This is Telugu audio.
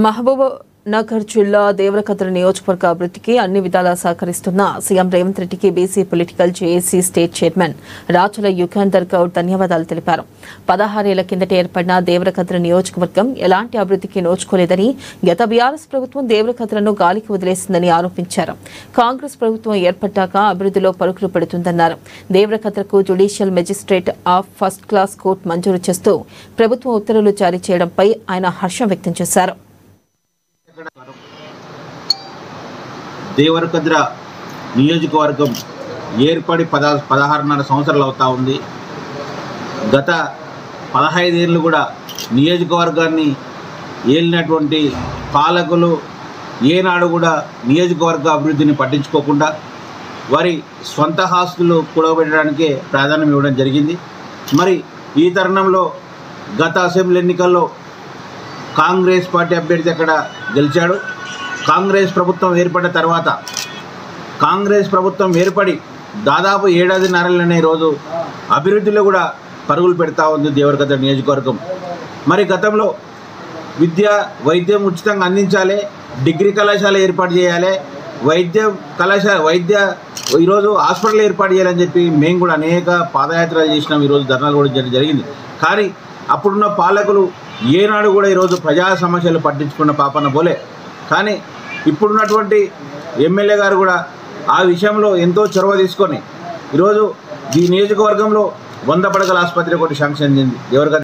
మహబూబ్ నగర్ జిల్లా దేవరకద్ర నియోజకవర్గ అభివృద్ధికి అన్ని విధాలా సహకరిస్తున్న సీఎం రేవంత్ రెడ్డికి BC political JAC state chairman Rachala Yugandhar Goud ధన్యవాదాలు తెలిపారు. 16 ఏళ్ల కిందట ఏర్పడిన దేవరకద్ర నియోజకవర్గం ఎలాంటి అభివృద్ధికి నోచుకోలేదని, గత బీఆర్ఎస్ ప్రభుత్వం దేవరకద్రను గాలికి వదిలేసిందని ఆరోపించారు. కాంగ్రెస్ ప్రభుత్వం ఏర్పడ్డాక అభివృద్ధిలో పరుగులు పెడుతుందన్నారు. దేవరకద్రకు judicial magistrate of first class court మంజూరు చేస్తూ ప్రభుత్వం ఉత్తర్వులు జారీ చేయడంపై ఆయన హర్షం వ్యక్తం చేశారు. దేవరకద్ర నియోజకవర్గం ఏర్పడి 16.5 సంవత్సరాలు అవుతా ఉంది. గత 15 ఏళ్ళు కూడా నియోజకవర్గాన్ని ఏలినటువంటి పాలకులు ఏనాడు కూడా నియోజకవర్గ అభివృద్ధిని పట్టించుకోకుండా వారి స్వంత ఆస్తులు కూడబెట్టడానికే ప్రాధాన్యం ఇవ్వడం జరిగింది. మరి ఈ తరుణంలో గత అసెంబ్లీ ఎన్నికల్లో కాంగ్రెస్ పార్టీ అభ్యర్థి అక్కడ గెలిచాడు. కాంగ్రెస్ ప్రభుత్వం ఏర్పడిన తర్వాత కాంగ్రెస్ ప్రభుత్వం ఏర్పడి దాదాపు 7.5 రోజు అభివృద్ధిలో కూడా పరుగులు పెడతా ఉంది దేవరకద్ర నియోజకవర్గం. మరి గతంలో విద్య వైద్యం ఉచితంగా అందించాలి, డిగ్రీ కళాశాల ఏర్పాటు చేయాలి, ఈరోజు హాస్పిటల్ ఏర్పాటు చేయాలని చెప్పి మేము కూడా అనేక పాదయాత్రలు చేసినాం. ఈరోజు ధర్నాలు కూడా జరిగింది. కానీ అప్పుడున్న పాలకులు ఏనాడు కూడా ఈరోజు ప్రజా సమస్యలు పట్టించుకున్న పాపన పోలే. కానీ ఇప్పుడున్నటువంటి ఎమ్మెల్యే గారు కూడా ఆ విషయంలో ఎంతో చొరవ తీసుకొని ఈరోజు ఈ నియోజకవర్గంలో 100 పడకల ఆసుపత్రి ఒకటి శాంక్షన్ అయింది.